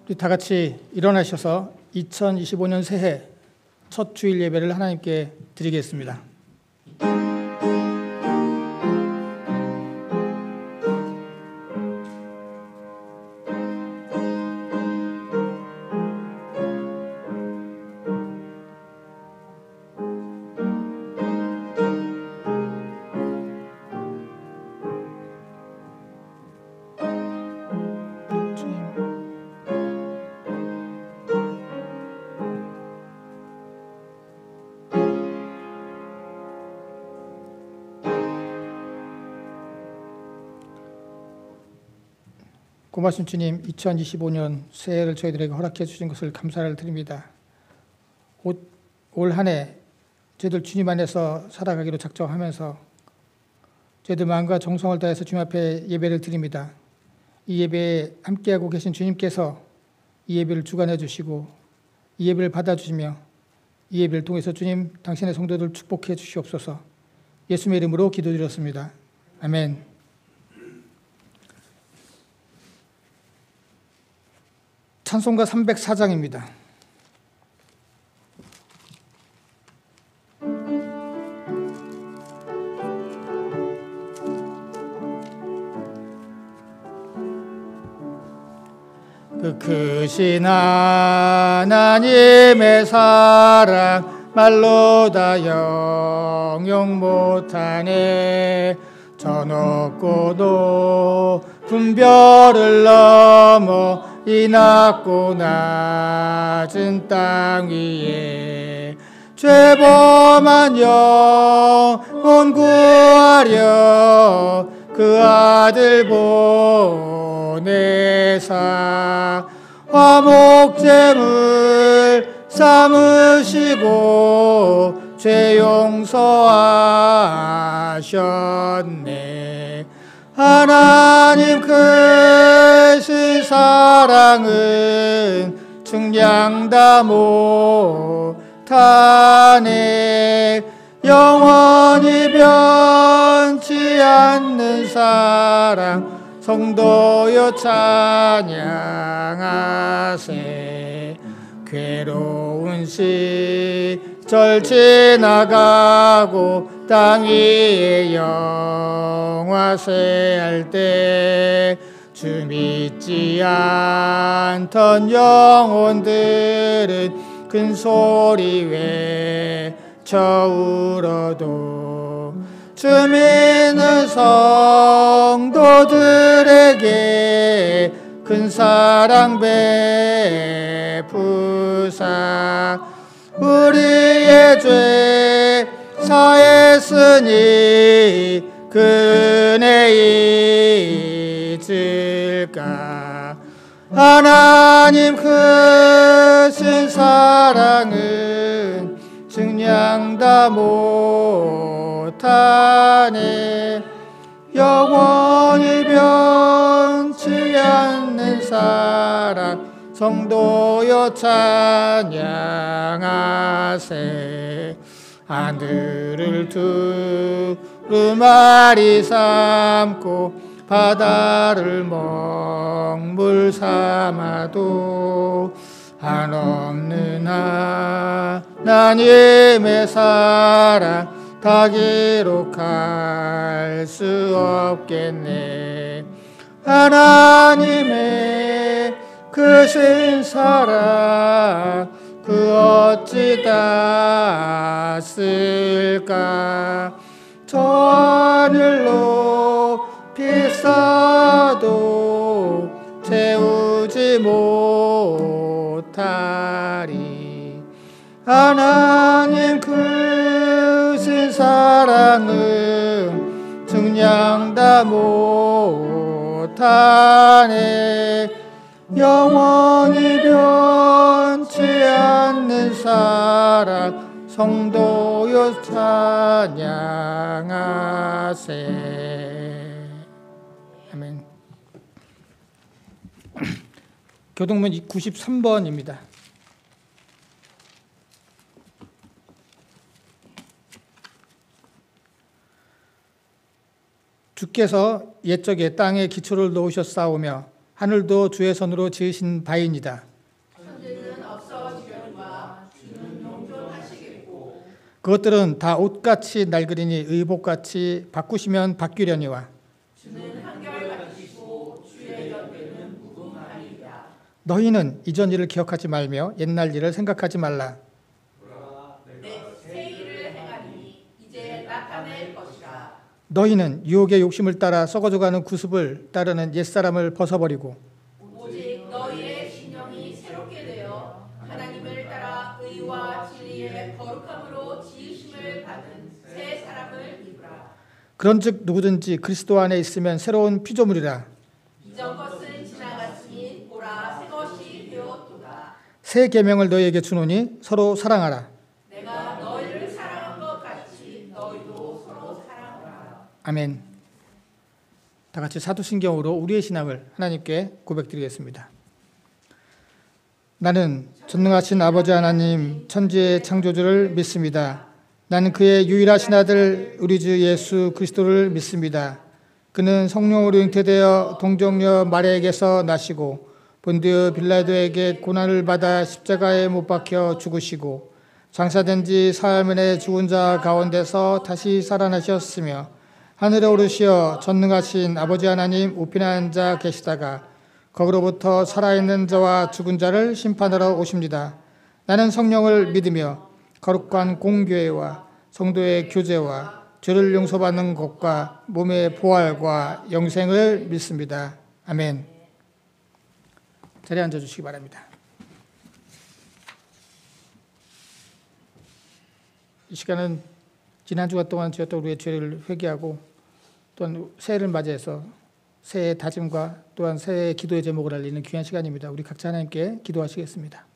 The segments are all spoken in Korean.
우리 다 같이 일어나셔서 2025년 새해 첫 주일 예배를 하나님께 드리겠습니다. 고마신 주님, 2025년 새해를 저희들에게 허락해 주신 것을 감사를 드립니다. 올 한 해 저희들 주님 안에서 살아가기로 작정하면서 저희들 마음과 정성을 다해서 주님 앞에 예배를 드립니다. 이 예배에 함께하고 계신 주님께서 이 예배를 주관해 주시고 이 예배를 받아주시며 이 예배를 통해서 주님 당신의 성도들 축복해 주시옵소서. 예수님의 이름으로 기도드렸습니다. 아멘. 찬송가 304장입니다. 그 크신 하나님의 사랑 말로 다 영용 못하네. 저 높고 높은 별을 넘어 이 낮고 낮은 땅 위에 죄범한 영혼 구하려 그 아들 보내사 화목제물 삼으시고 죄 용서하셨네. 하나님 크신 사랑은 측량 못하네. 영원히 변치 않는 사랑 성도여 찬양하세. 괴로운 시절 지나가고 땅 위에 영화세할 때 주 믿지 않던 영혼들은 큰 소리 외쳐 울어도 주 믿는 성도들에게 큰 사랑 베푸사 우리의 죄 사했으니 그 은혜 잊을까. 하나님 크신 사랑은 측량 다 못하네. 영원히 변치 않는 사랑 성도여 찬양하세. 하늘을 두루마리 삼고 바다를 먹물 삼아도 한없는 하나님의 사랑 다 기록할 수 없겠네. 하나님의 크신 사랑 그 어찌 다 쓸까. 저 하늘로 비싸도 채우지 못하리. 하나님 크신 사랑은 측량 다 못하네. 영원히 변치 않는 사랑 성도여 찬양하세. 아멘. 교동문 93번입니다. 주께서 옛적에 땅에 기초를 놓으셨사오며 하늘도 주의 손으로 지으신 바이니이다. 천지는 없어지려니와 주는 영존하시겠고 그것들은 다 옷같이 낡으리니 의복같이 바꾸시면 바뀌려니와 주는 한결같으시고 주의 연대는 무궁하리라. 너희는 이전 일을 기억하지 말며 옛날 일을 생각하지 말라. 새 일을 행하니 이제 나타낼 것이라. 너희는 유혹의 욕심을 따라 썩어져가는 구습을 따르는 옛사람을 벗어버리고 오직 너희의 신령이 새롭게 되어 하나님을 따라 의와 진리의 거룩함으로 지으심을 받은 새 사람을 입으라. 그런즉 누구든지 그리스도 안에 있으면 새로운 피조물이라. 이전 것은 지나갔으니 보라 새 것이 되었도다. 새 계명을 너희에게 주노니 서로 사랑하라. 내가 너희를 사랑한 것 같이 너희도 서로 사랑하라. 아멘. 다 같이 사도신경으로 우리의 신앙을 하나님께 고백드리겠습니다. 나는 전능하신 아버지 하나님 천지의 창조주를 믿습니다. 나는 그의 유일하신 아들 우리 주 예수 그리스도를 믿습니다. 그는 성령으로 잉태되어 동정녀 마리아에게서 나시고 본디오 빌라도에게 고난을 받아 십자가에 못 박혀 죽으시고 장사된 지 사흘 만에 죽은 자 가운데서 다시 살아나셨으며 하늘에 오르시어 전능하신 아버지 하나님 우편에 앉아 계시다가 거기로부터 살아있는 자와 죽은 자를 심판하러 오십니다. 나는 성령을 믿으며 거룩한 공교회와 성도의 교제와 죄를 용서받는 것과 몸의 부활과 영생을 믿습니다. 아멘. 자리에 앉아주시기 바랍니다. 이 시간은 지난 주간 동안 지었던 우리의 죄를 회개하고 또한 새해를 맞이해서 새해의 다짐과 또한 새해의 기도의 제목을 알리는 귀한 시간입니다. 우리 각자 하나님께 기도하시겠습니다.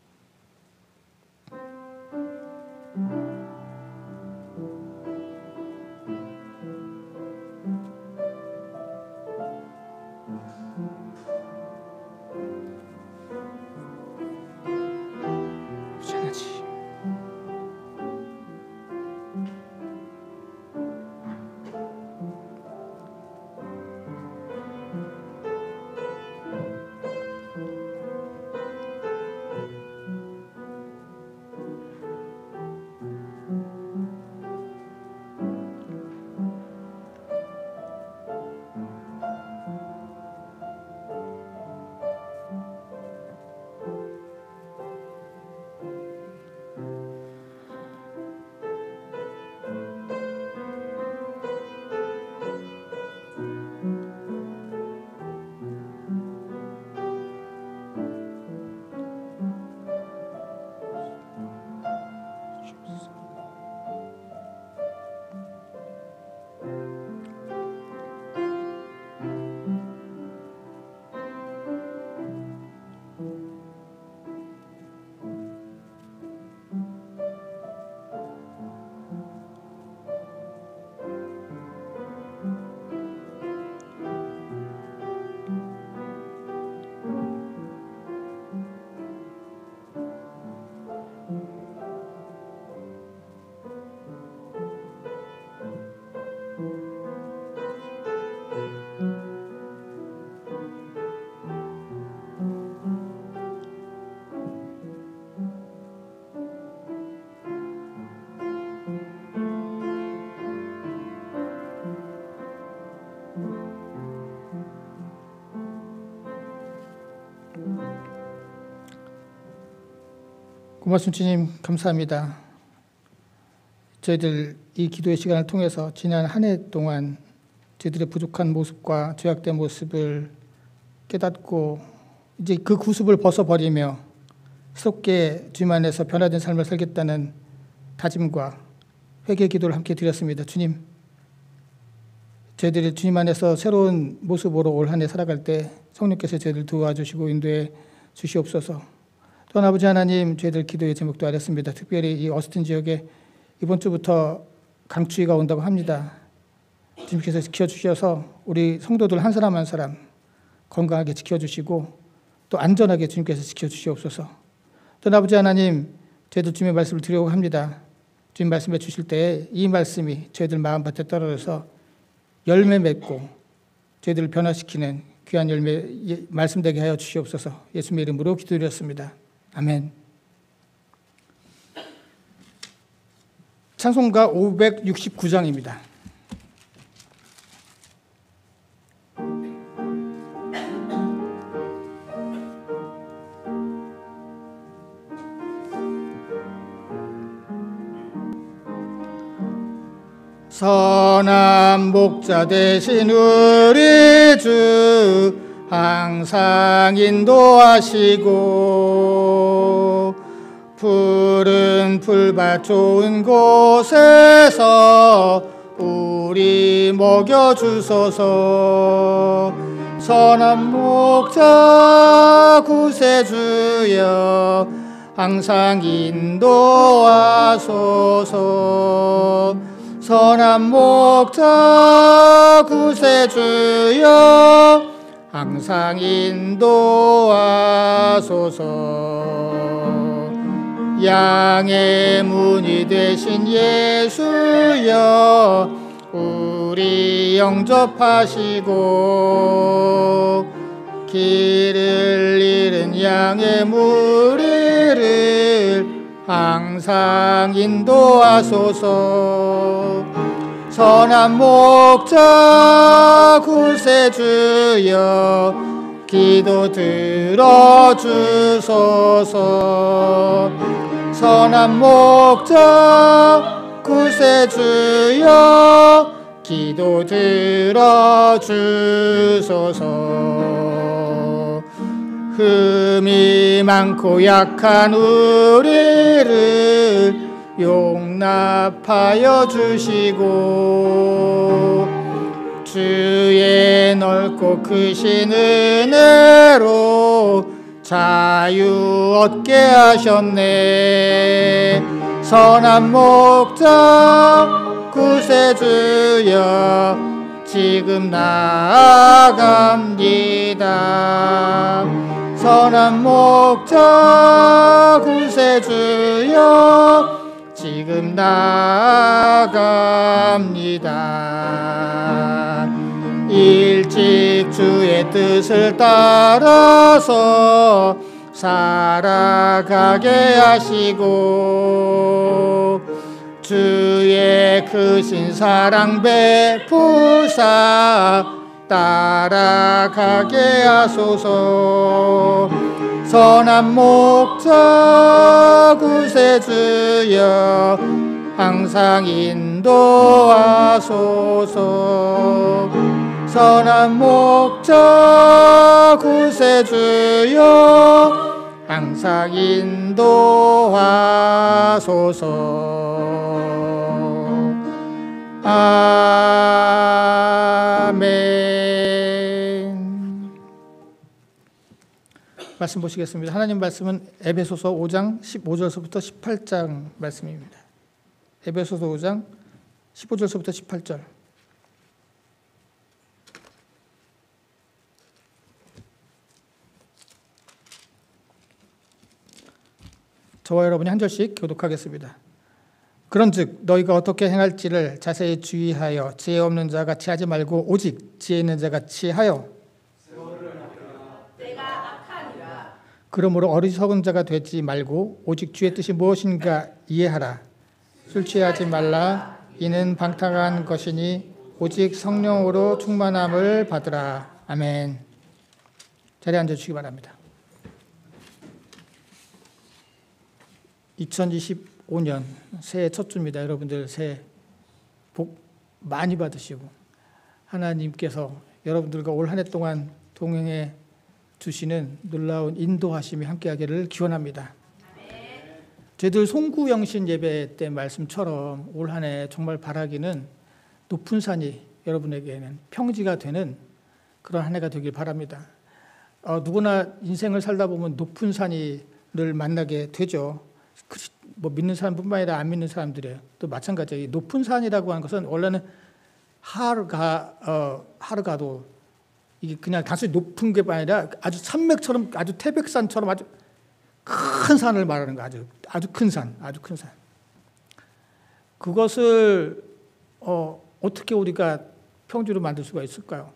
고맙습니다. 주님 감사합니다. 저희들 이 기도의 시간을 통해서 지난 한 해 동안 저희들의 부족한 모습과 죄악된 모습을 깨닫고 이제 그 구습을 벗어버리며 새롭게 주님 안에서 변화된 삶을 살겠다는 다짐과 회개 기도를 함께 드렸습니다. 주님, 저희들이 주님 안에서 새로운 모습으로 올 한 해 살아갈 때 성령께서 저희들 도와주시고 인도해 주시옵소서. 또한 아버지 하나님, 저희들 기도의 제목도 알렸습니다. 특별히 이 어스틴 지역에 이번 주부터 강추위가 온다고 합니다. 주님께서 지켜주셔서 우리 성도들 한 사람 한 사람 건강하게 지켜주시고 또 안전하게 주님께서 지켜주시옵소서. 또 아버지 하나님, 저희들 주님의 말씀을 드리려고 합니다. 주님 말씀해 주실 때 이 말씀이 저희들 마음밭에 떨어져서 열매 맺고 저희들을 변화시키는 귀한 열매 말씀되게 하여 주시옵소서. 예수님의 이름으로 기도드렸습니다. 아멘. 찬송가 569장입니다. 선한 목자 되신 우리 주 항상 인도하시고 푸른 풀밭 좋은 곳에서 우리 먹여주소서. 선한 목자 구세주여 항상 인도하소서. 선한 목자 구세주여 항상 인도하소서. 양의 문이 되신 예수여 우리 영접하시고 길을 잃은 양의 무리를 항상 인도하소서. 선한 목자 구세주여 기도 들어주소서. 선한 목자 구세주여 기도 들어주소서. 흠이 많고 약한 우리를 용납하여 주시고 주의 넓고 크신 은혜로 자유 얻게 하셨네. 선한 목자 구세주여 지금 나아갑니다. 선한 목자 구세주여 지금 나아갑니다. 일찍 주의 뜻을 따라서 살아가게 하시고 주의 크신 사랑 베푸사 따라가게 하소서. 선한 목자 구세주여 항상 인도하소서. 선한 목자 구세주여 항상 인도하소서. 아멘. 말씀 보시겠습니다. 하나님 말씀은 에베소서 5장 15절서부터 18장 말씀입니다. 에베소서 5장 15절서부터 18절. 저와 여러분이 한 절씩 교독하겠습니다. 그런즉 너희가 어떻게 행할지를 자세히 주의하여 지혜 없는 자 같이 하지 말고 오직 지혜 있는 자 같이 하여 내가 악하니라. 그러므로 어리석은 자가 되지 말고 오직 주의 뜻이 무엇인가 이해하라. 술 취하지 말라. 이는 방탕한 것이니 오직 성령으로 충만함을 받으라. 아멘. 자리에 앉아주시기 바랍니다. 2025년 새해 첫 주입니다. 여러분들 새해 복 많이 받으시고 하나님께서 여러분들과 올 한 해 동안 동행해 주시는 놀라운 인도하심이 함께하기를 기원합니다. 저희들 송구영신 예배 때 말씀처럼 올 한 해 정말 바라기는 높은 산이 여러분에게는 평지가 되는 그런 한 해가 되길 바랍니다. 누구나 인생을 살다 보면 높은 산을 만나게 되죠. 뭐 믿는 사람뿐만 아니라 안 믿는 사람들이에요. 또 마찬가지예요. 높은 산이라고 하는 것은 원래는 하루가도 이게 그냥 단순히 높은 게 아니라 아주 산맥처럼 아주 태백산처럼 아주 큰 산을 말하는 거. 아주 큰 산, 아주 큰 산. 그것을 어떻게 우리가 평지로 만들 수가 있을까요?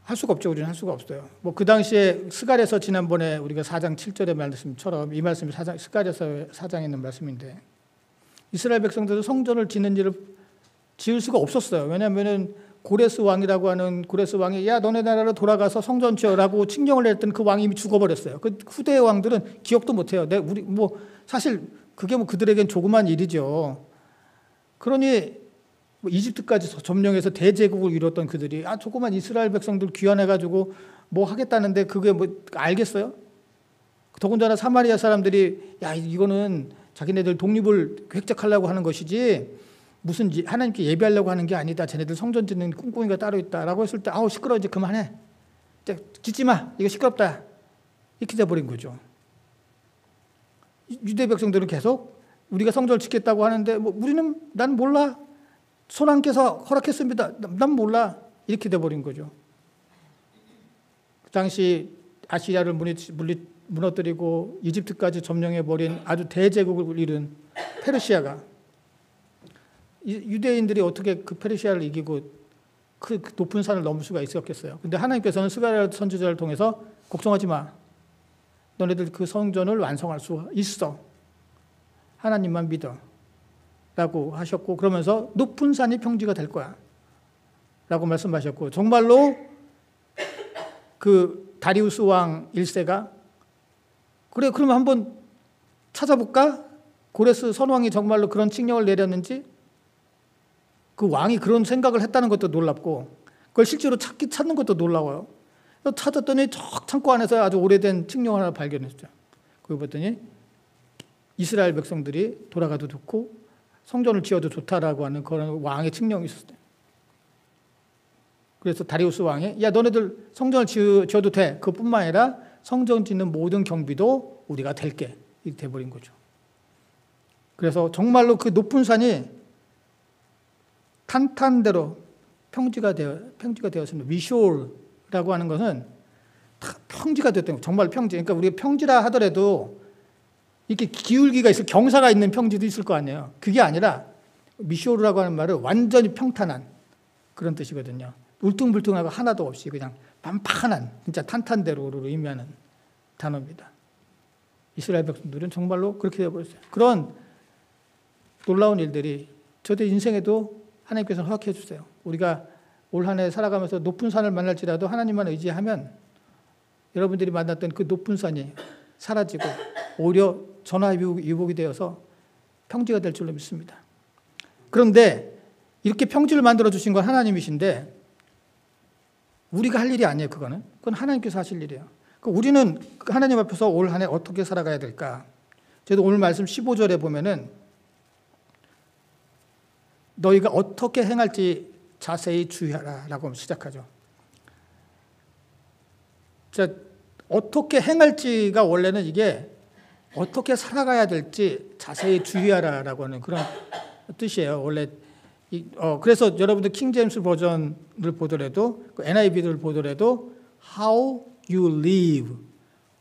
할 수가 없죠. 우리는 할 수가 없어요. 뭐 그 당시에 스갈에서 지난번에 우리가 4장 7절의 말씀처럼 이 말씀이 스갈에서 4장에 있는 말씀인데 이스라엘 백성들은 성전을 짓는 일을 지을 수가 없었어요. 왜냐하면은 고레스 왕이라고 하는 고레스 왕이 야 너네 나라로 돌아가서 성전 지어라고 칙령을 냈던 그 왕이 이미 죽어버렸어요. 그 후대의 왕들은 기억도 못해요. 우리 뭐 사실 그게 뭐 그들에겐 조그만 일이죠. 그러니 뭐 이집트까지 점령해서 대제국을 이뤘던 그들이 조그만 이스라엘 백성들 귀환해가지고 뭐 하겠다는데 그게 뭐 알겠어요? 더군다나 사마리아 사람들이 야 이거는 자기네들 독립을 획득하려고 하는 것이지 무슨 하나님께 예배하려고 하는 게 아니다. 쟤네들 성전 짓는 꿍꿍이가 따로 있다라고 했을 때 아우 시끄러워 이제 그만해. 이제 짓지 마. 이거 시끄럽다. 이렇게 돼버린 거죠. 유대 백성들은 계속 우리가 성전을 짓겠다고 하는데 뭐 우리는 난 몰라. 손안께서 허락했습니다. 난 몰라. 이렇게 돼버린 거죠. 그 당시 아시리아를 무너뜨리고 이집트까지 점령해버린 아주 대제국을 이룬 페르시아가 유대인들이 어떻게 그 페르시아를 이기고 그 높은 산을 넘을 수가 있었겠어요. 근데 하나님께서는 스가랴 선지자를 통해서 걱정하지 마. 너네들 그 성전을 완성할 수 있어. 하나님만 믿어. 라고 하셨고 그러면서 높은 산이 평지가 될 거야. 라고 말씀하셨고 정말로 그 다리우스 왕 1세가 그래 그러면 한번 찾아볼까? 고레스 선왕이 정말로 그런 칙령을 내렸는지 그 왕이 그런 생각을 했다는 것도 놀랍고 그걸 실제로 찾는 것도 놀라워요. 찾았더니 저 창고 안에서 아주 오래된 칙령 하나 발견했어요. 그걸 봤더니 이스라엘 백성들이 돌아가도 좋고 성전을 지어도 좋다라고 하는 그런 왕의 칙령이 있었어요. 그래서 다리우스 왕이 야 너네들 성전을 지어도 돼. 그뿐만 아니라 성전 짓는 모든 경비도 우리가 댈게. 이렇게 돼버린 거죠. 그래서 정말로 그 높은 산이 탄탄대로 평지가 되었습니다. 미쇼라고 하는 것은 평지가 됐던 거. 정말 평지. 그러니까 우리가 평지라 하더라도 이렇게 기울기가 있을 경사가 있는 평지도 있을 거 아니에요. 그게 아니라 미쇼르라고 하는 말은 완전히 평탄한 그런 뜻이거든요. 울퉁불퉁하고 하나도 없이 그냥 반판한 진짜 탄탄대로를 의미하는 단어입니다. 이스라엘 백성들은 정말로 그렇게 되어버렸어요. 그런 놀라운 일들이 저দের 인생에도 하나님께서 허락해 주세요. 우리가 올 한 해 살아가면서 높은 산을 만날지라도 하나님만 의지하면 여러분들이 만났던 그 높은 산이 사라지고 오히려 전화위복이 되어서 평지가 될 줄로 믿습니다. 그런데 이렇게 평지를 만들어 주신 건 하나님이신데 우리가 할 일이 아니에요. 그건 하나님께서 하실 일이에요. 우리는 하나님 앞에서 올 한 해 어떻게 살아가야 될까? 저도 오늘 말씀 15절에 보면은 너희가 어떻게 행할지 자세히 주의하라 라고 시작하죠. 자, 어떻게 행할지가 원래는 이게 어떻게 살아가야 될지 자세히 주의하라 라고 하는 그런 뜻이에요. 원래 그래서 여러분들 킹제임스 버전을 보더라도 NIV를 보더라도 how you live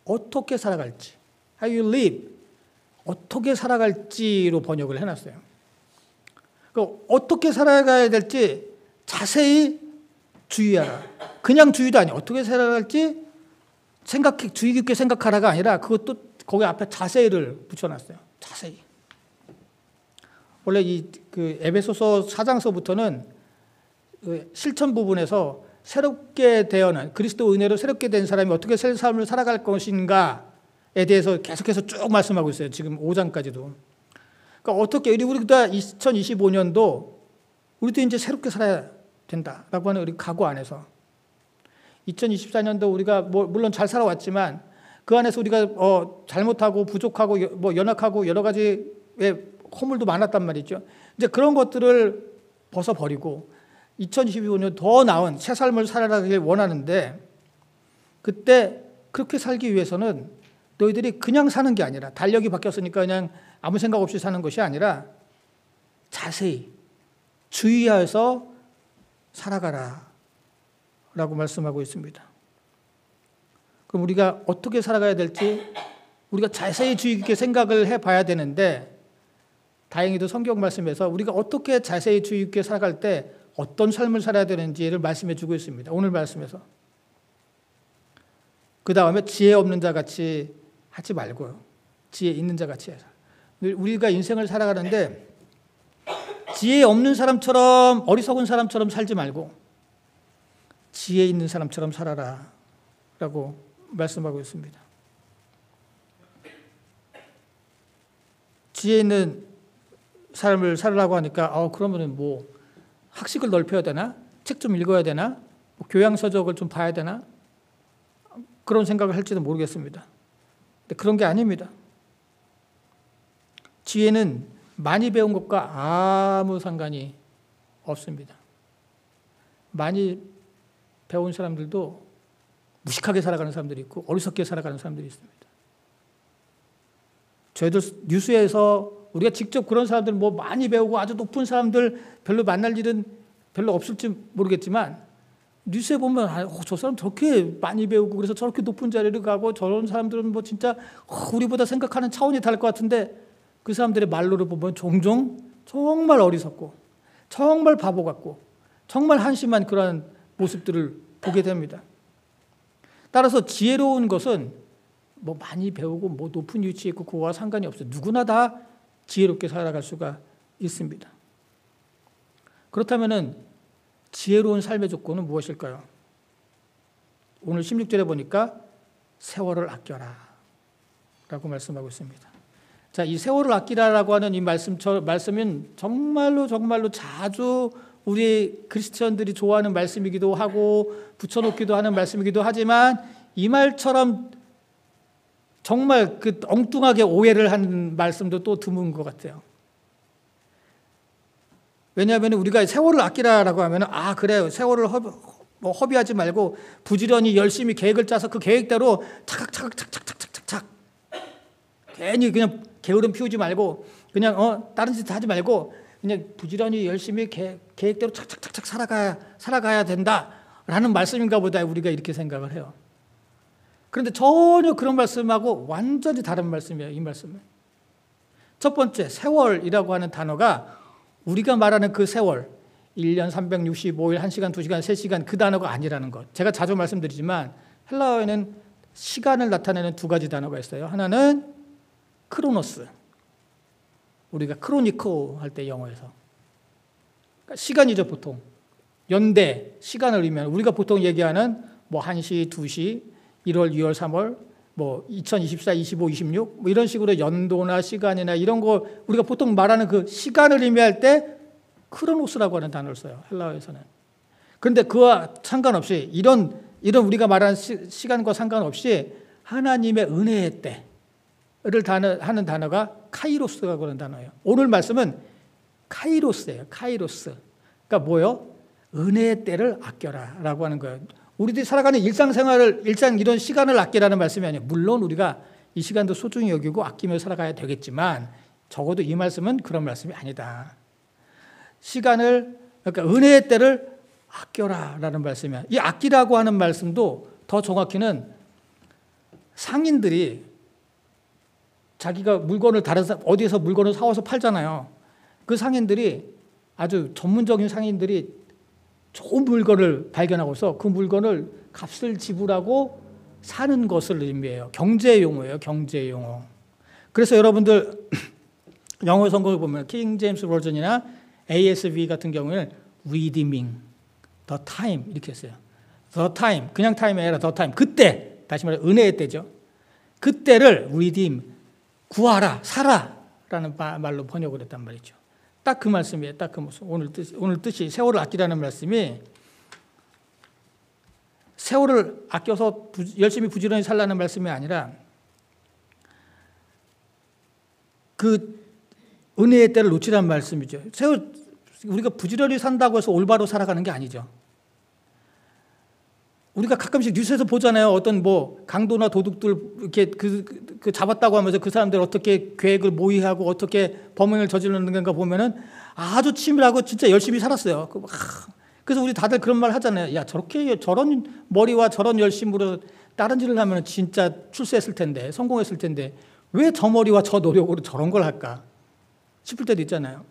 어떻게 살아갈지 how you live 어떻게 살아갈지로 번역을 해놨어요. 그러니까 어떻게 살아가야 될지 자세히 주의하라. 그냥 주의도 아니에요. 어떻게 살아갈지 주의 깊게 생각하라가 아니라 그것도 거기 앞에 자세히를 붙여놨어요. 자세히. 원래 그 에베소서 4장서부터는 그 실천 부분에서 새롭게 되어난 그리스도 은혜로 새롭게 된 사람이 어떻게 새 삶을 살아갈 것인가에 대해서 계속해서 쭉 말씀하고 있어요. 지금 5장까지도. 그러니까 어떻게 우리가 2025년도 우리도 이제 새롭게 살아야 된다라고 하는 우리 각오 안에서 2024년도 우리가 물론 잘 살아왔지만 그 안에서 우리가 잘못하고 부족하고 뭐 연약하고 여러 가지의 허물도 많았단 말이죠. 이제 그런 것들을 벗어버리고 2025년 더 나은 새 삶을 살아가길 원하는데 그때 그렇게 살기 위해서는 너희들이 그냥 사는 게 아니라 달력이 바뀌었으니까 그냥 아무 생각 없이 사는 것이 아니라 자세히 주의하여서 살아가라 라고 말씀하고 있습니다. 그럼 우리가 어떻게 살아가야 될지 우리가 자세히 주의 깊게 생각을 해봐야 되는데 다행히도 성경 말씀에서 우리가 어떻게 자세히 주의 깊게 살아갈 때 어떤 삶을 살아야 되는지를 말씀해 주고 있습니다. 오늘 말씀에서. 그 다음에 지혜 없는 자 같이 하지 말고요. 지혜 있는 자 같이 해서. 우리가 인생을 살아가는데 지혜 없는 사람처럼, 어리석은 사람처럼 살지 말고 지혜 있는 사람처럼 살아라 라고 말씀하고 있습니다. 지혜 있는 삶을 살으라고 하니까 그러면은 뭐 학식을 넓혀야 되나? 책 좀 읽어야 되나? 뭐 교양서적을 좀 봐야 되나? 그런 생각을 할지도 모르겠습니다. 근데 그런 게 아닙니다. 지혜는 많이 배운 것과 아무 상관이 없습니다. 많이 배운 사람들도 무식하게 살아가는 사람들이 있고 어리석게 살아가는 사람들이 있습니다. 저희들 뉴스에서 우리가 직접 그런 사람들 뭐 많이 배우고 아주 높은 사람들 별로 만날 일은 별로 없을지 모르겠지만 뉴스에 보면 저 사람 저렇게 많이 배우고 그래서 저렇게 높은 자리를 가고 저런 사람들은 뭐 진짜 우리보다 생각하는 차원이 다를 것 같은데 그 사람들의 말로를 보면 종종 정말 어리석고 정말 바보 같고 정말 한심한 그러한 모습들을 보게 됩니다. 따라서 지혜로운 것은 뭐 많이 배우고 뭐 높은 위치에 있고 그거와 상관이 없어요. 누구나 다 지혜롭게 살아갈 수가 있습니다. 그렇다면은 지혜로운 삶의 조건은 무엇일까요? 오늘 16절에 보니까 세월을 아껴라 라고 말씀하고 있습니다. 자, 이 세월을 아끼라라고 하는 이 말씀은 정말로 자주 우리 크리스천들이 좋아하는 말씀이기도 하고 붙여놓기도 하는 말씀이기도 하지만 이 말처럼 정말 그 엉뚱하게 오해를 하는 말씀도 또 드문 것 같아요. 왜냐하면 우리가 세월을 아끼라라고 하면 그래요. 세월을 허비하지 말고 부지런히 열심히 계획을 짜서 그 계획대로 착착 괜히 그냥 게으름 피우지 말고 그냥 다른 짓 하지 말고 그냥 부지런히 열심히 계획대로 착착 살아가야 된다라는 말씀인가 보다 우리가 이렇게 생각을 해요. 그런데 전혀 그런 말씀하고 완전히 다른 말씀이에요. 이 말씀은. 첫 번째, 세월이라고 하는 단어가 우리가 말하는 그 세월, 1년 365일, 1시간, 2시간, 3시간 그 단어가 아니라는 것. 제가 자주 말씀드리지만 헬라어에는 시간을 나타내는 두 가지 단어가 있어요. 하나는 크로노스. 우리가 크로니코 할 때 영어에서. 그러니까 시간이죠, 보통. 연대, 시간을 의미하는 우리가 보통 얘기하는 뭐 1시, 2시, 1월, 2월, 3월, 뭐 2024, 25, 26 뭐 이런 식으로 연도나 시간이나 이런 거 우리가 보통 말하는 그 시간을 의미할 때 크로노스라고 하는 단어를 써요. 헬라어에서는. 그런데 그와 상관없이 이런 우리가 말하는 시간과 상관없이 하나님의 은혜의 때를 하는 단어가 카이로스라고 하는 단어예요. 오늘 말씀은 카이로스예요. 카이로스. 그러니까 뭐요? 은혜의 때를 아껴라라고 하는 거예요. 우리들이 살아가는 일상생활을 이런 시간을 아끼라는 말씀이 아니에요. 물론 우리가 이 시간도 소중히 여기고 아끼며 살아가야 되겠지만 적어도 이 말씀은 그런 말씀이 아니다. 시간을 그러니까 은혜의 때를 아껴라라는 말씀이야. 이 아끼라고 하는 말씀도 더 정확히는 상인들이 자기가 물건을 어디에서 물건을 사와서 팔잖아요. 그 상인들이 아주 전문적인 상인들이 좋은 물건을 발견하고서 그 물건을 값을 지불하고 사는 것을 의미해요. 경제 용어예요. 경제 용어. 그래서 여러분들 영어 성경을 보면 킹 제임스 버전이나 ASV 같은 경우에는 redeeming the time 이렇게 했어요. the time 그냥 타임이 아니라 the time 그때 다시 말해 은혜의 때죠. 그때를 redeem 구하라 사라라는 말로 번역을 했단 말이죠. 딱 그 말씀이에요. 딱 그 모습. 오늘 뜻이 세월을 아끼라는 말씀이 세월을 아껴서 열심히 부지런히 살라는 말씀이 아니라 그 은혜의 때를 놓치라는 말씀이죠. 우리가 부지런히 산다고 해서 올바로 살아가는 게 아니죠. 우리가 가끔씩 뉴스에서 보잖아요. 어떤 뭐 강도나 도둑들 이렇게 그 잡았다고 하면서 그 사람들 어떻게 계획을 모의하고 어떻게 범행을 저지르는 건가 보면은 아주 치밀하고 진짜 열심히 살았어요. 그래서 우리 다들 그런 말 하잖아요. 야, 저런 머리와 저런 열심으로 다른 일을 하면 진짜 출세했을 텐데, 성공했을 텐데 왜 저 머리와 저 노력으로 저런 걸 할까 싶을 때도 있잖아요.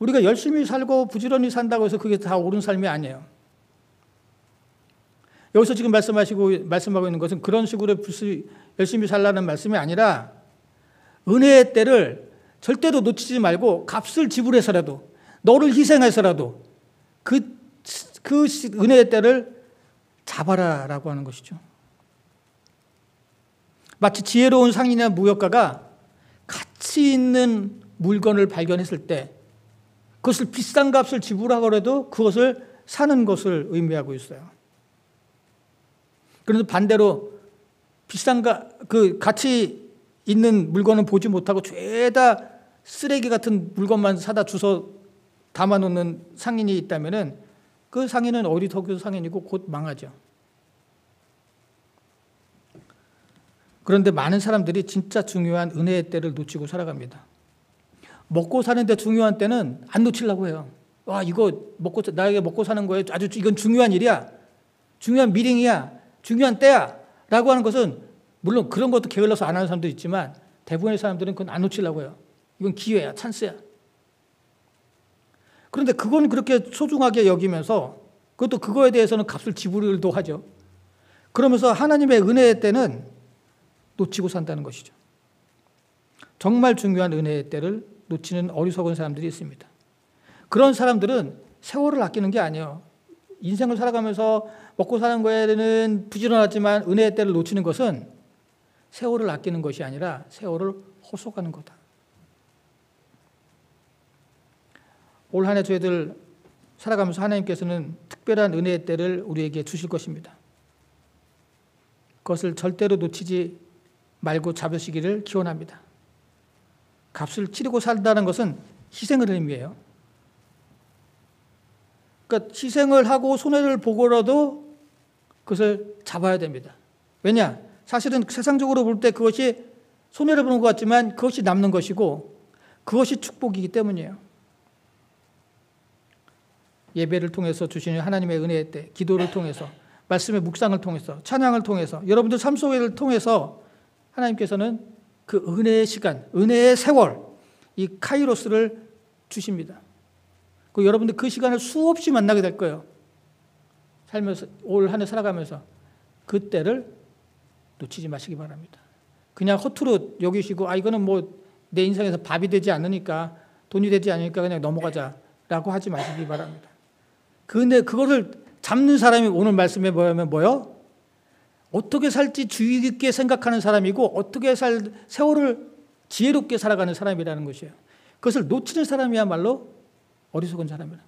우리가 열심히 살고 부지런히 산다고 해서 그게 다 옳은 삶이 아니에요. 여기서 지금 말씀하고 있는 것은 그런 식으로 열심히 살라는 말씀이 아니라 은혜의 때를 절대로 놓치지 말고 값을 지불해서라도 너를 희생해서라도 그 은혜의 때를 잡아라라고 하는 것이죠. 마치 지혜로운 상인이나 무역가가 가치 있는 물건을 발견했을 때 그것을 비싼 값을 지불하더라도 그것을 사는 것을 의미하고 있어요. 그런데 반대로 그 가치 있는 물건은 보지 못하고 죄다 쓰레기 같은 물건만 사다 주워 담아놓는 상인이 있다면은 그 상인은 어리석은 상인이고 곧 망하죠. 그런데 많은 사람들이 진짜 중요한 은혜의 때를 놓치고 살아갑니다. 먹고 사는데 중요한 때는 안 놓치려고 해요. 와, 이거 나에게 먹고 사는 거에 아주 이건 중요한 일이야. 중요한 미링이야. 중요한 때야. 라고 하는 것은 물론 그런 것도 게을러서 안 하는 사람도 있지만 대부분의 사람들은 그건 안 놓치려고 해요. 이건 기회야. 찬스야. 그런데 그건 그렇게 소중하게 여기면서 그것도 그거에 대해서는 값을 지불도 하죠. 그러면서 하나님의 은혜의 때는 놓치고 산다는 것이죠. 정말 중요한 은혜의 때를 놓치는 어리석은 사람들이 있습니다. 그런 사람들은 세월을 아끼는 게 아니에요. 인생을 살아가면서 먹고 사는 거에는 부지런하지만 은혜의 때를 놓치는 것은 세월을 아끼는 것이 아니라 세월을 헛속하는 거다. 올 한 해 저희들 살아가면서 하나님께서는 특별한 은혜의 때를 우리에게 주실 것입니다. 그것을 절대로 놓치지 말고 잡으시기를 기원합니다. 값을 치르고 산다는 것은 희생을 의미해요. 그러니까 희생을 하고 손해를 보고라도 그것을 잡아야 됩니다. 왜냐? 사실은 세상적으로 볼 때 그것이 손해를 보는 것 같지만 그것이 남는 것이고 그것이 축복이기 때문이에요. 예배를 통해서 주시는 하나님의 은혜의 때, 기도를 통해서, 말씀의 묵상을 통해서, 찬양을 통해서, 여러분들 삶 속을 통해서 하나님께서는 그 은혜의 시간, 은혜의 세월, 이 카이로스를 주십니다. 그 여러분들 그 시간을 수없이 만나게 될 거예요. 살면서 올 한 해 살아가면서 그때를 놓치지 마시기 바랍니다. 그냥 허투루 여기시고 이거는 뭐 내 인생에서 밥이 되지 않으니까 돈이 되지 않으니까 그냥 넘어가자라고 하지 마시기 바랍니다. 근데 그거를 잡는 사람이 오늘 말씀에 뭐요? 어떻게 살지 주의 깊게 생각하는 사람이고 어떻게 세월을 지혜롭게 살아가는 사람이라는 것이에요. 그것을 놓치는 사람이야말로 어리석은 사람이라.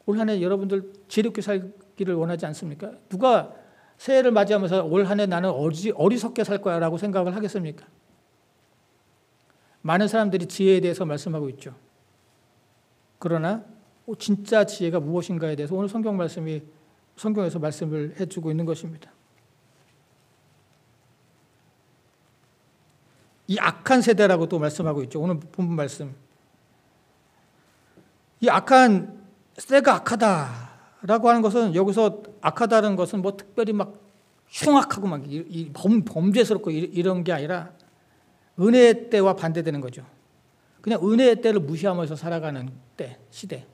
올 한 해 여러분들 지혜롭게 살기를 원하지 않습니까? 누가 새해를 맞이하면서 올 한 해 나는 어리석게 살 거야 라고 생각을 하겠습니까? 많은 사람들이 지혜에 대해서 말씀하고 있죠. 그러나 진짜 지혜가 무엇인가에 대해서 오늘 성경에서 말씀을 해주고 있는 것입니다. 이 악한 세대라고 또 말씀하고 있죠. 오늘 본문 말씀. 이 악한 세대가 악하다라고 하는 것은 여기서 악하다는 것은 뭐 특별히 막 흉악하고 막 범죄스럽고 이런 게 아니라 은혜의 때와 반대되는 거죠. 그냥 은혜의 때를 무시하면서 살아가는 때, 시대.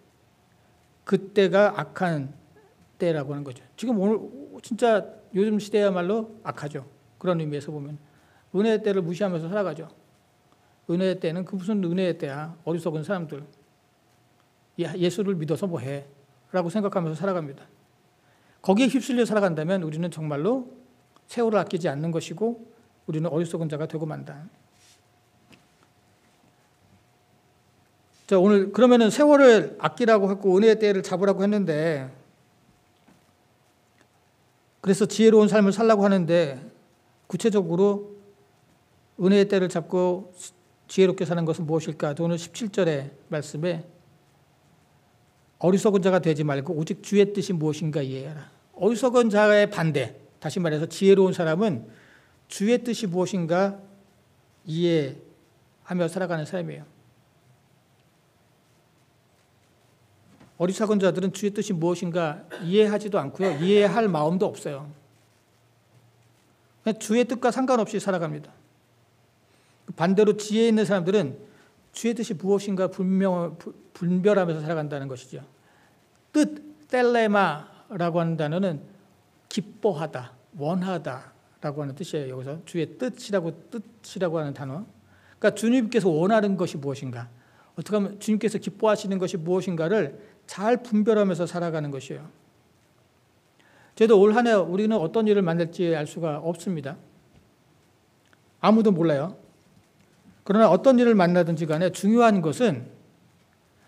그때가 악한 때라고 하는 거죠. 지금 오늘 진짜 요즘 시대야말로 악하죠. 그런 의미에서 보면. 은혜의 때를 무시하면서 살아가죠. 은혜의 때는 그 무슨 은혜의 때야. 어리석은 사람들. 예수를 믿어서 뭐해? 라고 생각하면서 살아갑니다. 거기에 휩쓸려 살아간다면 우리는 정말로 세월을 아끼지 않는 것이고 우리는 어리석은 자가 되고 만다. 자, 오늘 그러면은 세월을 아끼라고 했고 은혜의 때를 잡으라고 했는데 그래서 지혜로운 삶을 살라고 하는데 구체적으로 은혜의 때를 잡고 지혜롭게 사는 것은 무엇일까? 오늘 17절의 말씀에 어리석은 자가 되지 말고 오직 주의 뜻이 무엇인가 이해하라. 어리석은 자의 반대, 다시 말해서 지혜로운 사람은 주의 뜻이 무엇인가 이해하며 살아가는 사람이에요. 어리석은 자들은 주의 뜻이 무엇인가 이해하지도 않고요. 이해할 마음도 없어요. 그냥 주의 뜻과 상관없이 살아갑니다. 반대로 지혜 있는 사람들은 주의 뜻이 무엇인가 분별하면서 살아간다는 것이죠. 뜻, 텔레마라고 하는 단어는 기뻐하다, 원하다라고 하는 뜻이에요. 여기서 주의 뜻이라고 하는 단어. 그러니까 주님께서 원하는 것이 무엇인가, 어떻게 하면 주님께서 기뻐하시는 것이 무엇인가를 잘 분별하면서 살아가는 것이에요. 저희도 올 한 해 우리는 어떤 일을 만날지 알 수가 없습니다. 아무도 몰라요. 그러나 어떤 일을 만나든지 간에 중요한 것은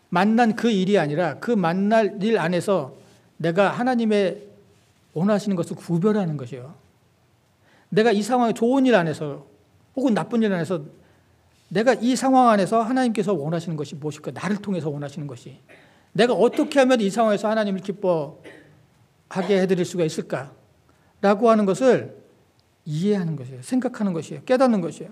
만난 그 일이 아니라 그 만날 일 안에서 내가 하나님의 원하시는 것을 구별하는 것이에요. 내가 이 상황에 좋은 일 안에서 혹은 나쁜 일 안에서 내가 이 상황 안에서 하나님께서 원하시는 것이 무엇일까? 나를 통해서 원하시는 것이. 내가 어떻게 하면 이 상황에서 하나님을 기뻐하게 해드릴 수가 있을까? 라고 하는 것을 이해하는 것이에요. 생각하는 것이에요. 깨닫는 것이에요.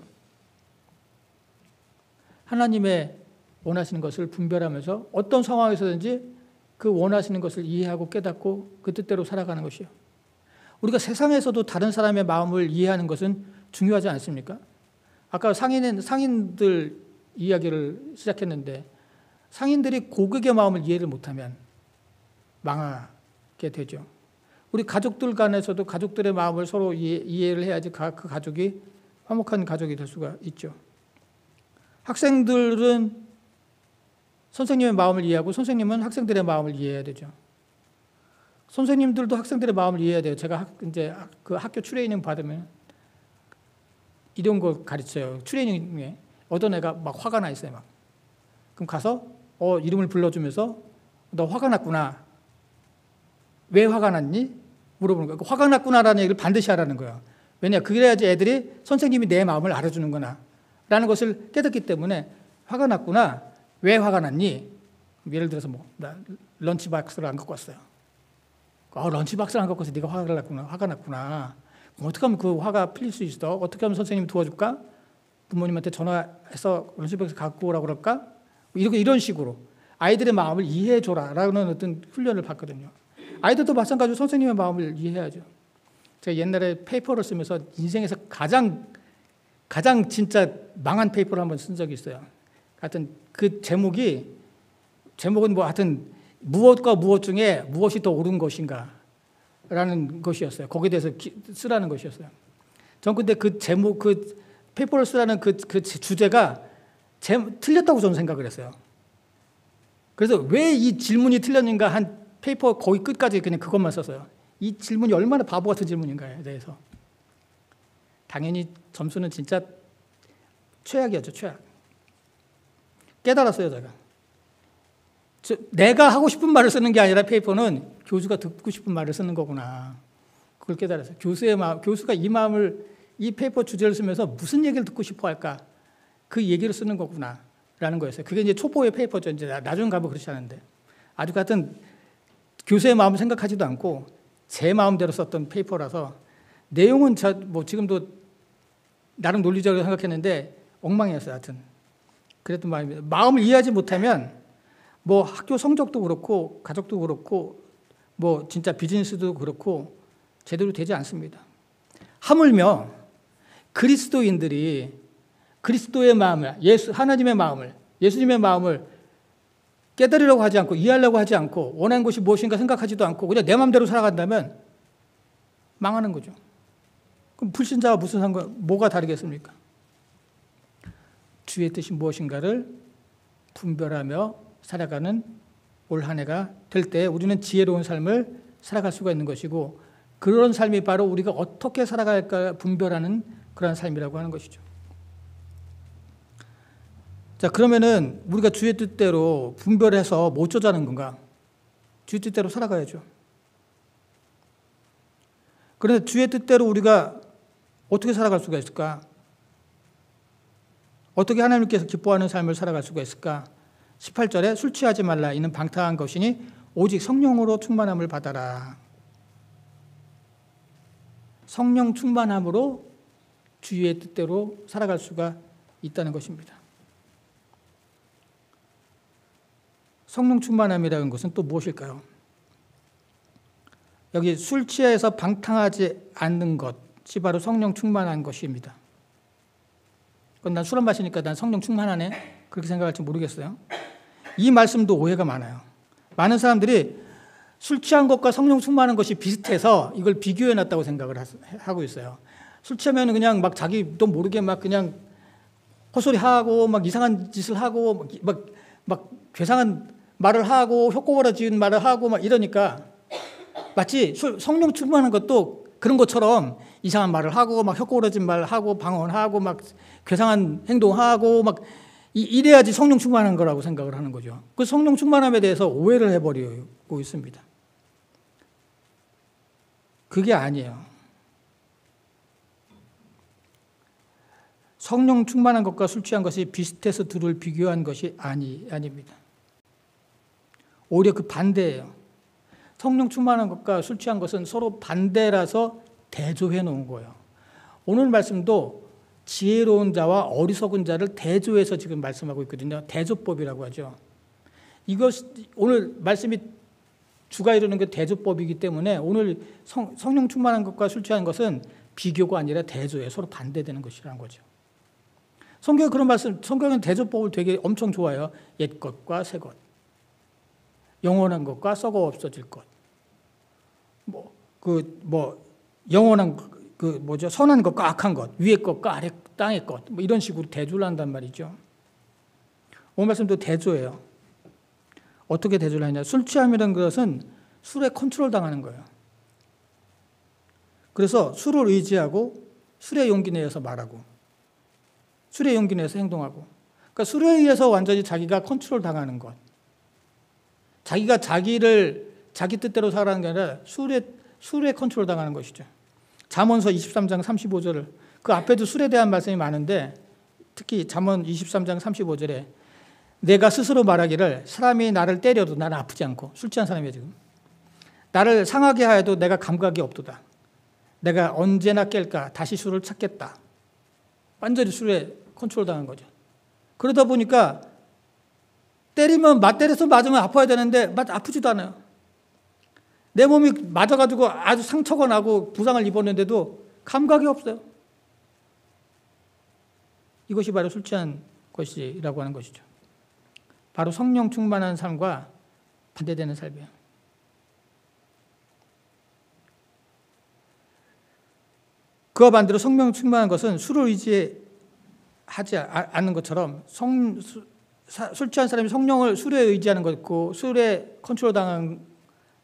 하나님의 원하시는 것을 분별하면서 어떤 상황에서든지 그 원하시는 것을 이해하고 깨닫고 그 뜻대로 살아가는 것이에요. 우리가 세상에서도 다른 사람의 마음을 이해하는 것은 중요하지 않습니까? 아까 상인들 이야기를 시작했는데 상인들이 고객의 마음을 이해를 못하면 망하게 되죠. 우리 가족들 간에서도 가족들의 마음을 서로 이해를 해야지 그 가족이 화목한 가족이 될 수가 있죠. 학생들은 선생님의 마음을 이해하고 선생님은 학생들의 마음을 이해해야 되죠. 선생님들도 학생들의 마음을 이해해야 돼요. 제가 이제 그 학교 트레이닝 받으면 이런 거 가르쳐요. 트레이닝에 어떤 애가 막 화가 나 있어요. 막. 그럼 가서 이름을 불러주면서 너 화가 났구나. 왜 화가 났니? 물어보는 거예요. 화가 났구나라는 얘기를 반드시 하라는 거예요. 왜냐? 그래야지 애들이 선생님이 내 마음을 알아주는구나 라는 것을 깨닫기 때문에 화가 났구나. 왜 화가 났니? 예를 들어서 나 런치박스를 안 갖고 왔어요. 런치박스를 안 갖고 와서 네가 화가 났구나. 어떻게 하면 그 화가 풀릴 수 있어? 어떻게 하면 선생님이 도와줄까? 부모님한테 전화해서 런치박스 갖고 오라고 그럴까? 이런 식으로 아이들의 마음을 이해해줘라라는 어떤 훈련을 받거든요. 아이들도 마찬가지로 선생님의 마음을 이해해야죠. 제가 옛날에 페이퍼를 쓰면서 인생에서 가장 진짜 망한 페이퍼를 한번 쓴 적이 있어요. 하여튼 그 제목은 하여튼 무엇과 무엇 중에 무엇이 더 옳은 것인가 라는 것이었어요. 거기에 대해서 쓰라는 것이었어요. 전 근데 그 페이퍼를 쓰라는 그 주제가 틀렸다고 저는 생각을 했어요. 그래서 왜 이 질문이 틀렸는가 한 페이퍼 거의 끝까지 그냥 그것만 썼어요. 이 질문이 얼마나 바보 같은 질문인가에 대해서. 당연히 점수는 진짜 최악이었죠. 최악. 깨달았어요. 내가 하고 싶은 말을 쓰는 게 아니라 페이퍼는 교수가 듣고 싶은 말을 쓰는 거구나. 그걸 깨달았어요. 교수가 이 페이퍼 주제를 쓰면서 무슨 얘기를 듣고 싶어 할까? 그 얘기를 쓰는 거구나. 라는 거였어요. 그게 이제 초보의 페이퍼죠. 이제 나중 가면 그렇지 않은데. 아주 같은 교수의 마음을 생각하지도 않고 제 마음대로 썼던 페이퍼라서 내용은 지금도 나름 논리적으로 생각했는데 엉망이었어요. 하여튼. 그랬던 마음입니다. 마음을 이해하지 못하면 학교 성적도 그렇고 가족도 그렇고 진짜 비즈니스도 그렇고 제대로 되지 않습니다. 하물며 그리스도인들이 그리스도의 마음을, 하나님의 마음을, 예수님의 마음을 깨달으려고 하지 않고 이해하려고 하지 않고 원하는 것이 무엇인가 생각하지도 않고 그냥 내 마음대로 살아간다면 망하는 거죠. 그럼 불신자와 무슨 뭐가 다르겠습니까? 주의 뜻이 무엇인가를 분별하며 살아가는 올 한 해가 될 때 우리는 지혜로운 삶을 살아갈 수가 있는 것이고 그런 삶이 바로 우리가 어떻게 살아갈까 분별하는 그런 삶이라고 하는 것이죠. 자, 그러면은 우리가 주의 뜻대로 분별해서 못 쪼자는 건가? 주의 뜻대로 살아가야죠. 그런데 주의 뜻대로 우리가 어떻게 살아갈 수가 있을까? 어떻게 하나님께서 기뻐하는 삶을 살아갈 수가 있을까? 18절에 술 취하지 말라. 이는 방탕한 것이니 오직 성령으로 충만함을 받아라. 성령 충만함으로 주의 뜻대로 살아갈 수가 있다는 것입니다. 성령 충만함이라는 것은 또 무엇일까요? 여기 술 취해서 방탕하지 않는 것이 바로 성령 충만한 것입니다. 난 술 안 마시니까 난 성령 충만하네? 그렇게 생각할지 모르겠어요. 이 말씀도 오해가 많아요. 많은 사람들이 술 취한 것과 성령 충만한 것이 비슷해서 이걸 비교해 놨다고 생각을 하고 있어요. 술 취하면 그냥 막 자기도 모르게 막 그냥 헛소리하고 막 이상한 짓을 하고 막 괴상한 말을 하고 효과버러진 말을 하고 막 이러니까 마치 성령 충만한 것도 그런 것처럼 이상한 말을 하고 막 효과버러진 말을 하고 방언하고 막 괴상한 행동하고 막 이래야지 성령 충만한 거라고 생각을 하는 거죠. 그 성령 충만함에 대해서 오해를 해버리고 있습니다. 그게 아니에요. 성령 충만한 것과 술 취한 것이 비슷해서 둘을 비교한 것이 아닙니다. 오히려 그 반대예요. 성령 충만한 것과 술 취한 것은 서로 반대라서 대조해 놓은 거예요. 오늘 말씀도 지혜로운 자와 어리석은 자를 대조해서 지금 말씀하고 있거든요. 대조법이라고 하죠. 오늘 말씀이 주가 이루는 게 대조법이기 때문에 오늘 성령 충만한 것과 술 취한 것은 비교가 아니라 대조에 서로 반대되는 것이라는 거죠. 성경은 대조법을 되게 엄청 좋아해요. 옛 것과 새 것, 영원한 것과 썩어 없어질 것, 영원한 선한 것과 악한 것, 위의 것과 아래 땅의 것, 이런 식으로 대조를 한단 말이죠. 오늘 말씀도 대조예요. 어떻게 대조를 하냐? 술 취함이라는 것은 술에 컨트롤 당하는 거예요. 그래서 술을 의지하고 술의 용기 내에서 말하고 술의 용기 내에서 행동하고, 그러니까 술에 의해서 완전히 자기가 컨트롤 당하는 것. 자기가 자기 뜻대로 살아가는 게 아니라 술에 컨트롤 당하는 것이죠. 잠언서 23장 35절을, 그 앞에도 술에 대한 말씀이 많은데 특히 잠언 23장 35절에 내가 스스로 말하기를 사람이 나를 때려도 나는 아프지 않고, 술 취한 사람이에요 지금. 나를 상하게 하여도 내가 감각이 없도다. 내가 언제나 깰까 다시 술을 찾겠다. 완전히 술에 컨트롤 당한 거죠. 그러다 보니까 때려서 맞으면 아파야 되는데 아프지도 않아요. 내 몸이 맞아가지고 아주 상처가 나고 부상을 입었는데도 감각이 없어요. 이것이 바로 술 취한 것이라고 하는 것이죠. 바로 성령 충만한 삶과 반대되는 삶이에요. 그와 반대로 성령 충만한 것은 술을 의지하지 않는 것처럼 술 취한 사람이 술에 의지하는 것고 술에 컨트롤 당한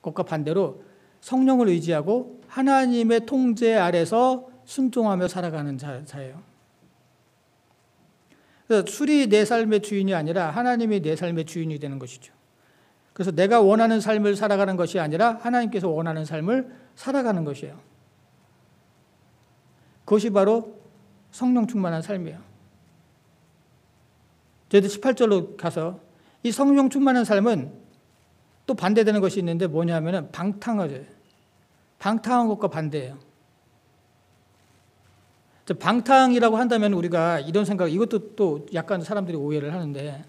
것과 반대로 성령을 의지하고 하나님의 통제 아래서 순종하며 살아가는 자예요. 그래서 술이 내 삶의 주인이 아니라 하나님이 내 삶의 주인이 되는 것이죠. 그래서 내가 원하는 삶을 살아가는 것이 아니라 하나님께서 원하는 삶을 살아가는 것이에요. 그것이 바로 성령 충만한 삶이에요. 저희들 18절로 가서 이 성령 충만한 삶은 또 반대되는 것이 있는데 뭐냐면은 방탕하죠. 방탕한 것과 반대예요. 방탕이라고 한다면 우리가 이런 생각, 이것도 또 약간 사람들이 오해를 하는데,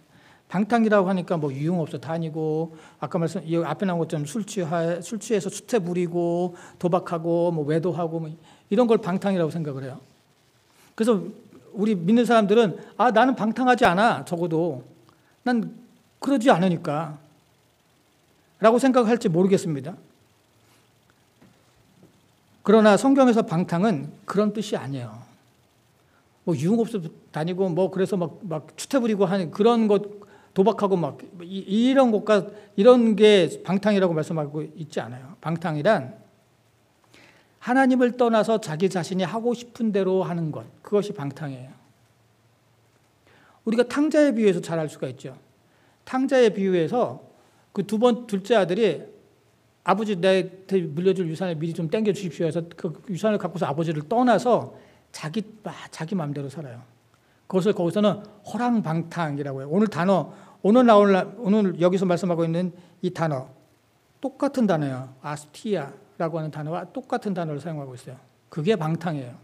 방탕이라고 하니까 뭐 유흥업소 다니고, 아까 앞에 나온 것처럼 술 취해서 수태 부리고, 도박하고, 뭐 외도하고, 뭐 이런 걸 방탕이라고 생각을 해요. 그래서 우리 믿는 사람들은 나는 방탕하지 않아. 적어도 난 그러지 않으니까 라고 생각할지 모르겠습니다. 그러나 성경에서 방탕은 그런 뜻이 아니에요. 뭐 유흥업소 다니고 뭐 그래서 막 추태 부리고 하는 그런 것, 도박하고 막 이런 것과 이런 게 방탕이라고 말씀하고 있지 않아요. 방탕이란 하나님을 떠나서 자기 자신이 하고 싶은 대로 하는 것, 그것이 방탕이에요. 우리가 탕자에 비유해서 잘 알 수가 있죠. 탕자에 비유해서 그 둘째 아들이 아버지 내한테 물려줄 유산을 미리 좀 땡겨 주십시오 해서 그 유산을 갖고서 아버지를 떠나서 자기 마음대로 살아요. 그것을 거기서는 허랑방탕이라고 해요. 오늘 여기서 말씀하고 있는 이 단어, 똑같은 단어예요. 아스티아라고 하는 단어와 똑같은 단어를 사용하고 있어요. 그게 방탕이에요.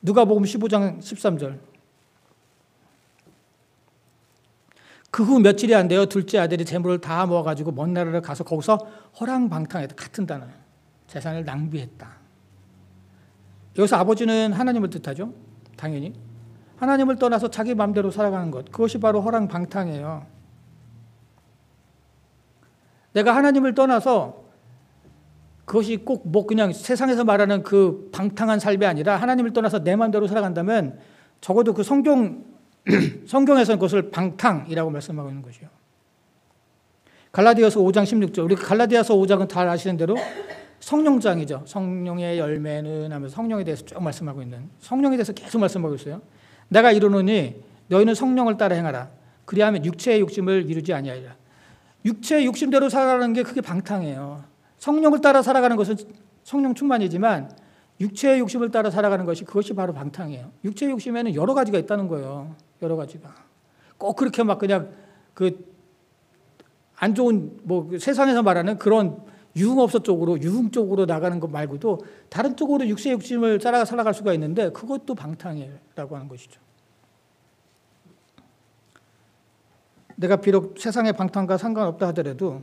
누가복음 15장 13절. 그 후 며칠이 안 돼요. 둘째 아들이 재물을 다 모아가지고 먼 나라를 가서 거기서 허랑방탕했다. 같은 단어예요. 재산을 낭비했다. 여기서 아버지는 하나님을 뜻하죠. 당연히. 하나님을 떠나서 자기 마음대로 살아가는 것. 그것이 바로 허랑방탕이에요. 내가 하나님을 떠나서 그것이 꼭 뭐 그냥 세상에서 말하는 그 방탕한 삶이 아니라 하나님을 떠나서 내 마음대로 살아간다면 적어도 그 성경에서는 그것을 방탕이라고 말씀하고 있는 것이요. 갈라디아서 5장 16절. 우리 갈라디아서 5장은 다 아시는 대로 성령장이죠. 성령의 열매는 하면서 성령에 대해서 쭉 말씀하고 있는, 성령에 대해서 계속 말씀하고 있어요. 내가 이르노니 너희는 성령을 따라 행하라. 그리하면 육체의 욕심을 이루지 아니하리라. 육체의 욕심대로 살아가는 게 그게 방탕이에요. 성령을 따라 살아가는 것은 성령 충만이지만 육체의 욕심을 따라 살아가는 것이, 그것이 바로 방탕이에요. 육체의 욕심에는 여러 가지가 있다는 거예요. 여러 가지가. 꼭 그렇게 막 그냥 그 안 좋은 뭐 세상에서 말하는 그런 유흥업소 쪽으로, 유흥 쪽으로 나가는 것 말고도 다른 쪽으로 육체의 욕심을 따라 살아갈 수가 있는데 그것도 방탕이라고 하는 것이죠. 내가 비록 세상의 방탕과 상관없다 하더라도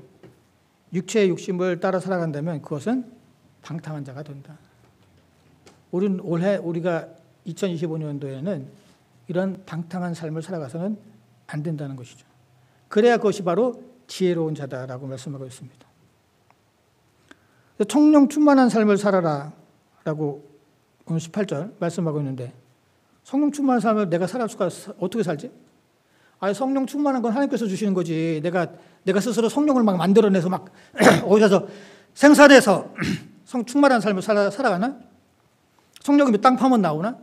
육체의 욕심을 따라 살아간다면 그것은 방탕한 자가 된다. 우리가 2025년도에는 이런 방탕한 삶을 살아가서는 안 된다는 것이죠. 그래야 그것이 바로 지혜로운 자다라고 말씀하고 있습니다. 성령 충만한 삶을 살아라 라고 오늘 18절 말씀하고 있는데, 성령 충만한 삶을 내가 어떻게 살지? 아니, 성령 충만한 건 하나님께서 주시는 거지. 내가 스스로 성령을 막 만들어내서 막 어디서 생산해서 충만한 삶을 살아가나? 성령이 땅 파면 나오나?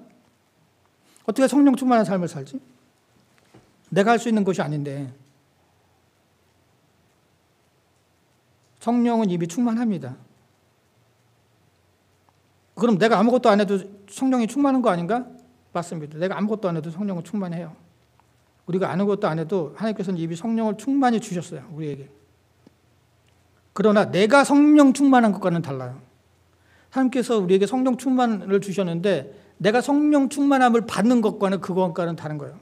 어떻게 성령 충만한 삶을 살지? 내가 할 수 있는 것이 아닌데. 성령은 이미 충만합니다. 그럼 내가 아무것도 안 해도 성령이 충만한 거 아닌가? 맞습니다. 내가 아무것도 안 해도 성령은 충만해요. 우리가 아무것도 안 해도 하나님께서는 이미 성령을 충만히 주셨어요, 우리에게. 그러나 내가 성령 충만한 것과는 달라요. 하나님께서 우리에게 성령 충만을 주셨는데 내가 성령 충만함을 받는 것과는 그것과는 다른 거예요.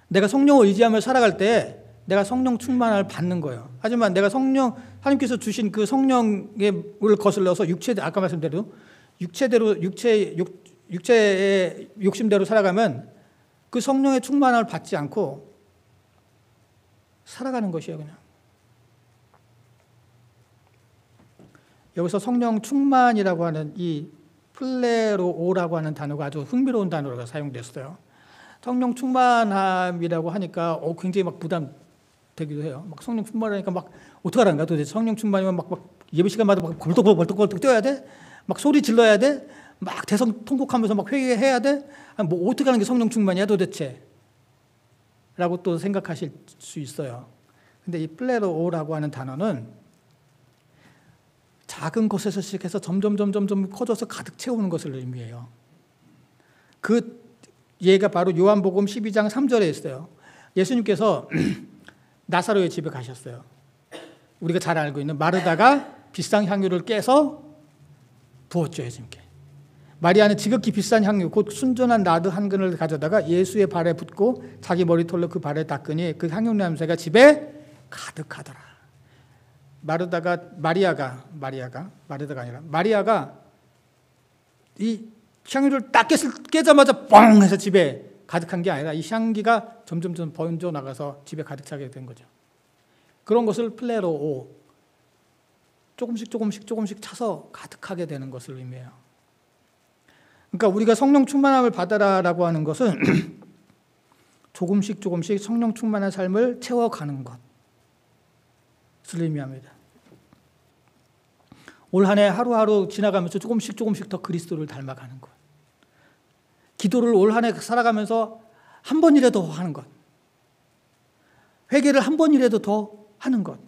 내가 성령을 의지하며 살아갈 때 내가 성령 충만함을 받는 거예요. 하지만 내가 하나님께서 주신 그 성령을 거슬러서 아까 말씀대로 육체의 욕심대로 살아가면 그 성령의 충만함을 받지 않고 살아가는 것이에요, 그냥. 여기서 성령 충만이라고 하는 이 플레로오라고 하는 단어가 아주 흥미로운 단어가 사용됐어요. 성령 충만함이라고 하니까 굉장히 막 부담되기도 해요. 막 성령 충만하니까 막 어떡하란가 도대체. 성령 충만이면 막 예배 시간마다 막 벌떡벌떡 뛰어야 돼? 막 소리 질러야 돼? 막 대성 통곡하면서 막 회개해야 돼? 뭐 어떻게 하는 게 성령 충만이야 도대체? 라고 또 생각하실 수 있어요. 근데 이 플레로오라고 하는 단어는 작은 것에서 시작해서 점점 커져서 가득 채우는 것을 의미해요. 그 예가 바로 요한복음 12장 3절에 있어요. 예수님께서 나사로의 집에 가셨어요. 우리가 잘 알고 있는 마르다가 비싼 향유를 깨서 부었죠, 예수님께. 마리아는 지극히 비싼 향유, 곧 순전한 나드 한 근을 가져다가 예수의 발에 붓고 자기 머리털로 그 발에 닦으니 그 향유 냄새가 집에 가득하더라. 마르다가 이 향유를 딱 깨자마자 뻥 해서 집에 가득한 게 아니라 이 향기가 점점 번져 나가서 집에 가득 차게 된 거죠. 그런 것을 플레로오, 조금씩 차서 가득하게 되는 것을 의미해요. 그러니까 우리가 성령 충만함을 받아라라고 하는 것은 조금씩 성령 충만한 삶을 채워가는 것을 의미합니다. 올 한 해 하루하루 지나가면서 조금씩 더 그리스도를 닮아가는 것. 기도를 올 한 해 살아가면서 한 번이라도 하는 것. 회개를 한 번이라도 더 하는 것.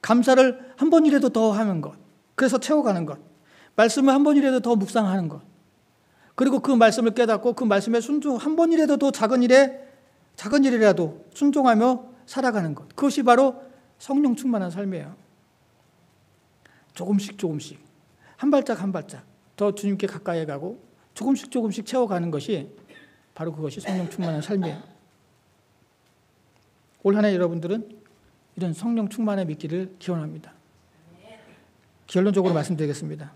감사를 한 번이라도 더 하는 것. 그래서 채워가는 것. 말씀을 한 번이라도 더 묵상하는 것. 그리고 그 말씀을 깨닫고 그 말씀에 한 번이라도 더 작은 일이라도 순종하며 살아가는 것. 그것이 바로 성령 충만한 삶이에요. 조금씩 한 발짝 더 주님께 가까이 가고 조금씩 채워가는 것이 바로 그것이 성령 충만한 삶이에요. 올 한 해 여러분들은 이런 성령 충만함이 있기를 기원합니다. 결론적으로 말씀드리겠습니다.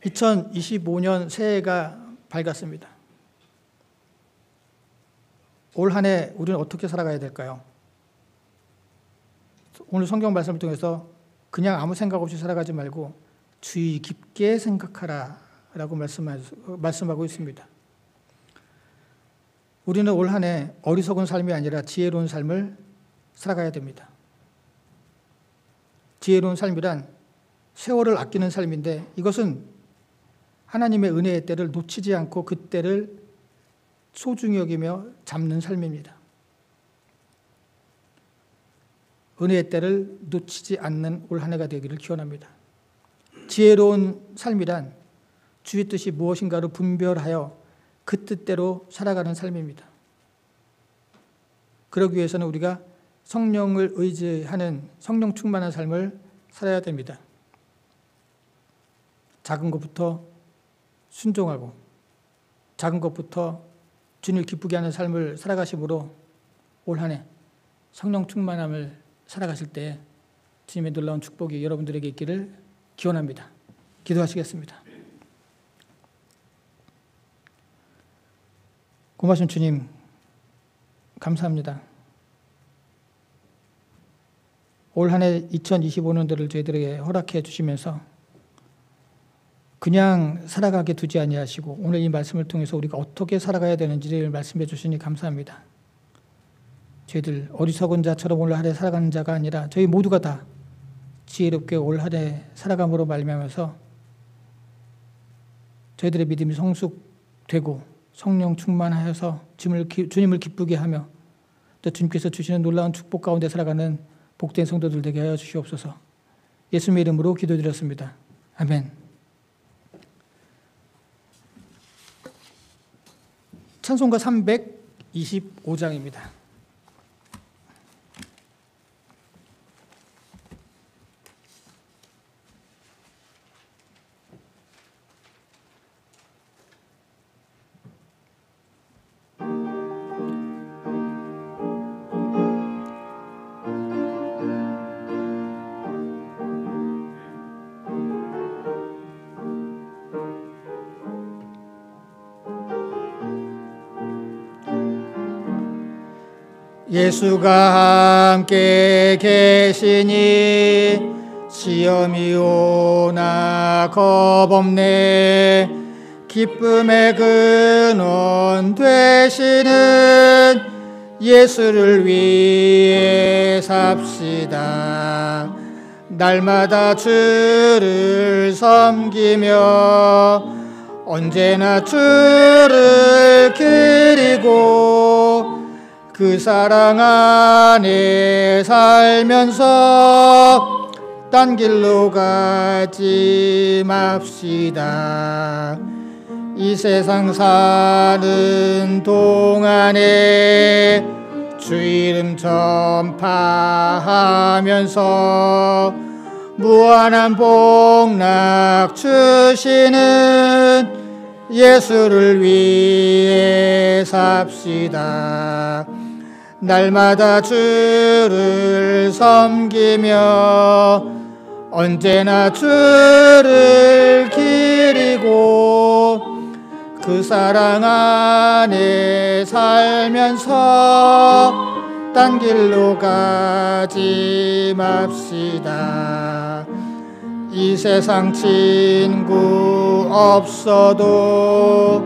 2025년 새해가 밝았습니다. 올 한 해 우리는 어떻게 살아가야 될까요? 오늘 성경 말씀을 통해서 그냥 아무 생각 없이 살아가지 말고 주의 깊게 생각하라 라고 말씀하고 있습니다. 우리는 올 한 해 어리석은 삶이 아니라 지혜로운 삶을 살아가야 됩니다. 지혜로운 삶이란 세월을 아끼는 삶인데 이것은 하나님의 은혜의 때를 놓치지 않고 그 때를 소중히 여기며 잡는 삶입니다. 은혜의 때를 놓치지 않는 올 한 해가 되기를 기원합니다. 지혜로운 삶이란 주의 뜻이 무엇인가를 분별하여 그 뜻대로 살아가는 삶입니다. 그러기 위해서는 우리가 성령을 의지하는 성령 충만한 삶을 살아야 됩니다. 작은 것부터 순종하고 작은 것부터 주님을 기쁘게 하는 삶을 살아가심으로 올 한 해 성령 충만함을 살아가실 때 주님의 놀라운 축복이 여러분들에게 있기를 기원합니다. 기도하시겠습니다. 고마우신 주님, 감사합니다. 올 한 해 2025년도를 저희들에게 허락해 주시면서 그냥 살아가게 두지 아니하시고 오늘 이 말씀을 통해서 우리가 어떻게 살아가야 되는지를 말씀해 주시니 감사합니다. 저희들 어리석은 자처럼 올 한 해 살아가는 자가 아니라 저희 모두가 다 지혜롭게 올 한 해 살아감으로 말미암아서 저희들의 믿음이 성숙되고 성령 충만하여서 주님을 기쁘게 하며 또 주님께서 주시는 놀라운 축복 가운데 살아가는 복된 성도들 되게 하여 주시옵소서. 예수님의 이름으로 기도드렸습니다. 아멘. 찬송가 325장입니다. 예수가 함께 계시니 시험이 오나 겁없네. 기쁨의 근원 되시는 예수를 위해 삽시다. 날마다 주를 섬기며 언제나 주를 기리고 그 사랑 안에 살면서 딴 길로 가지 맙시다. 이 세상 사는 동안에 주 이름 전파하면서 무한한 복락 주시는 예수를 위해 삽시다. 날마다 주를 섬기며 언제나 주를 기리고 그 사랑 안에 살면서 딴 길로 가지 맙시다. 이 세상 친구 없어도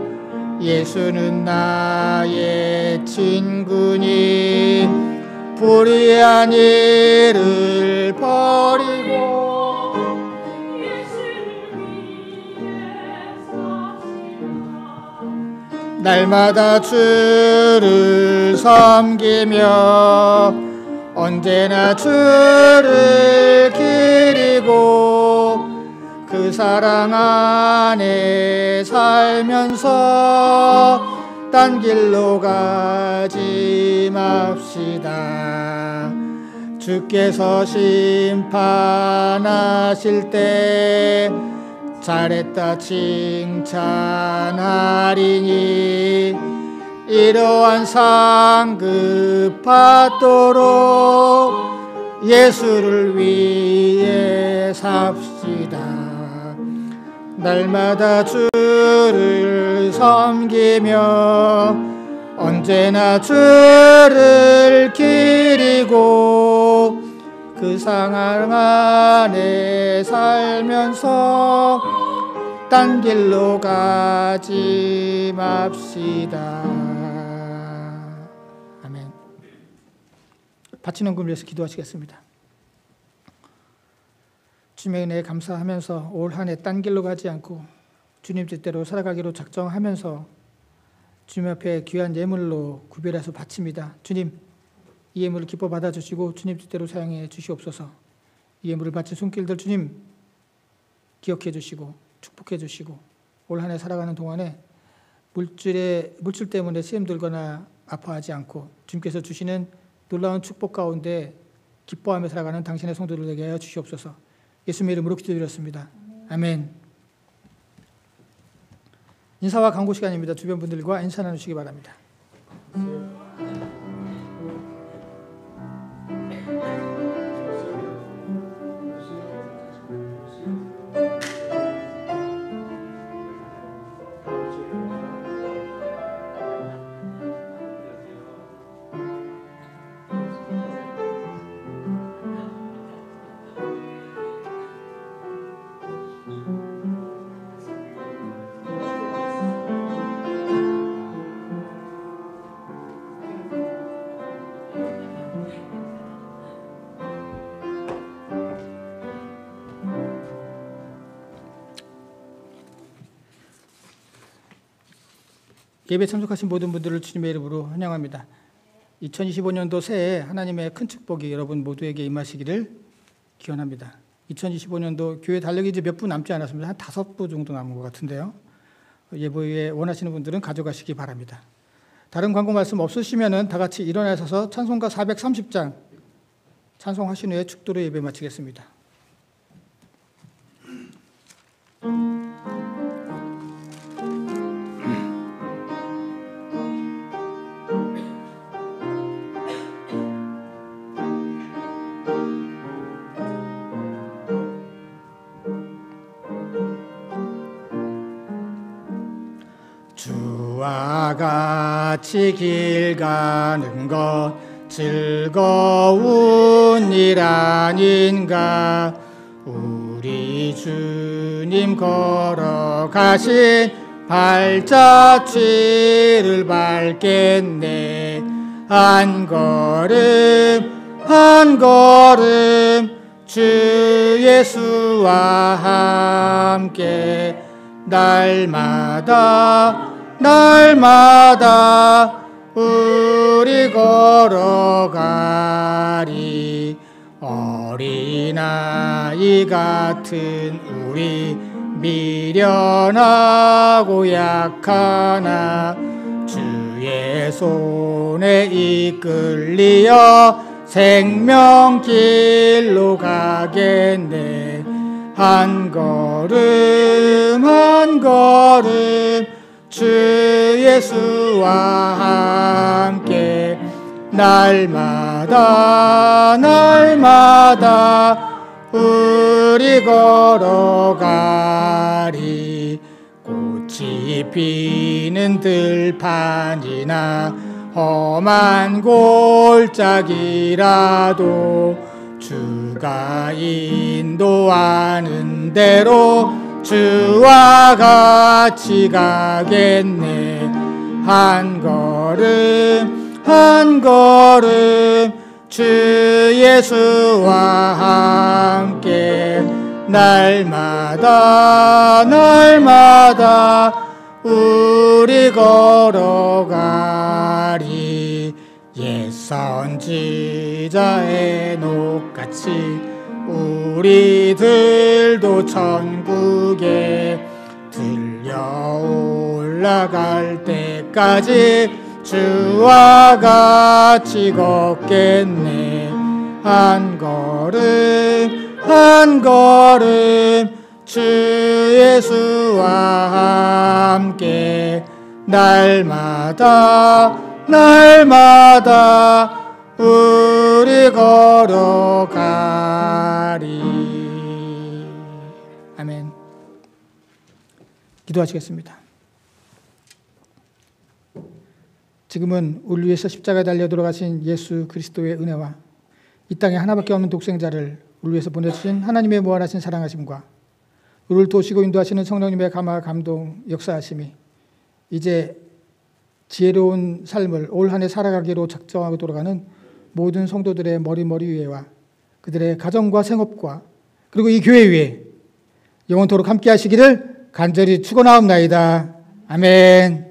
예수는 나의 친구니 불의한 일을 버리고 날마다 주를 섬기며 언제나 주를 기리고 그 사랑 안에 살면서 딴 길로 가지 맙시다. 주께서 심판하실 때 잘했다 칭찬하리니 이러한 상급 받도록 예수를 위해 삽시다. 날마다 주를 섬기며 언제나 주를 기리고 그 상황 안에 살면서 딴 길로 가지 맙시다. 아멘. 바치는 금을 위해서 기도하시겠습니다. 주님의 은혜에 감사하면서 올 한 해 딴 길로 가지 않고 주님 뜻대로 살아가기로 작정하면서 주님 앞에 귀한 예물로 구별해서 바칩니다. 주님, 이 예물을 기뻐 받아주시고 주님 뜻대로 사용해 주시옵소서. 이 예물을 바친 손길들 주님 기억해 주시고 축복해 주시고 올 한 해 살아가는 동안에 물질 때문에 시험 들거나 아파하지 않고 주님께서 주시는 놀라운 축복 가운데 기뻐하며 살아가는 당신의 성도들 되게 하여 주시옵소서. 예수님의 이름으로 기도드렸습니다. 아멘. 인사와 강구 시간입니다. 주변 분들과 인사 나누시기 바랍니다. 예배 참석하신 모든 분들을 주님의 이름으로 환영합니다. 2025년도 새해 하나님의 큰 축복이 여러분 모두에게 임하시기를 기원합니다. 2025년도 교회 달력이 이제 몇 부 남지 않았습니다. 한 5부 정도 남은 것 같은데요. 예보에 원하시는 분들은 가져가시기 바랍니다. 다른 광고 말씀 없으시면 다 같이 일어나셔서 찬송가 430장 찬송하신 후에 축도로 예배 마치겠습니다. 주와 같이 길 가는 것 즐거운 일 아닌가. 우리 주님 걸어가신 발자취를 밟겠네. 한 걸음 한 걸음 주 예수와 함께 날마다 우리 걸어가리. 어린아이 같은 우리 미련하고 약하나 주의 손에 이끌리어 생명길로 가겠네. 한 걸음 한 걸음 주 예수와 함께 날마다 우리 걸어가리. 꽃이 피는 들판이나 험한 골짜기라도 주가 인도하는 대로 주와 같이 가겠네. 한 걸음 한 걸음 주 예수와 함께 날마다 우리 걸어가리. 옛 선지자 에녹같이 우리들도 천국에 들려 올라갈 때까지 주와 같이 걷겠네. 한 걸음 한 걸음 주 예수와 함께 날마다 우리 걸어가리. 아멘. 기도하시겠습니다. 지금은 우리 위해서 십자가에 달려 돌아가신 예수 그리스도의 은혜와 이 땅에 하나밖에 없는 독생자를 우리 위해서 보내주신 하나님의 무한하신 사랑하심과 우리를 도우시고 인도하시는 성령님의 감화 감동 역사하심이 이제 지혜로운 삶을 올 한 해 살아가기로 작정하고 돌아가는 모든 성도들의 머리 위에와 그들의 가정과 생업과 그리고 이 교회 위에 영원토록 함께 하시기를 간절히 축원하옵나이다. 아멘.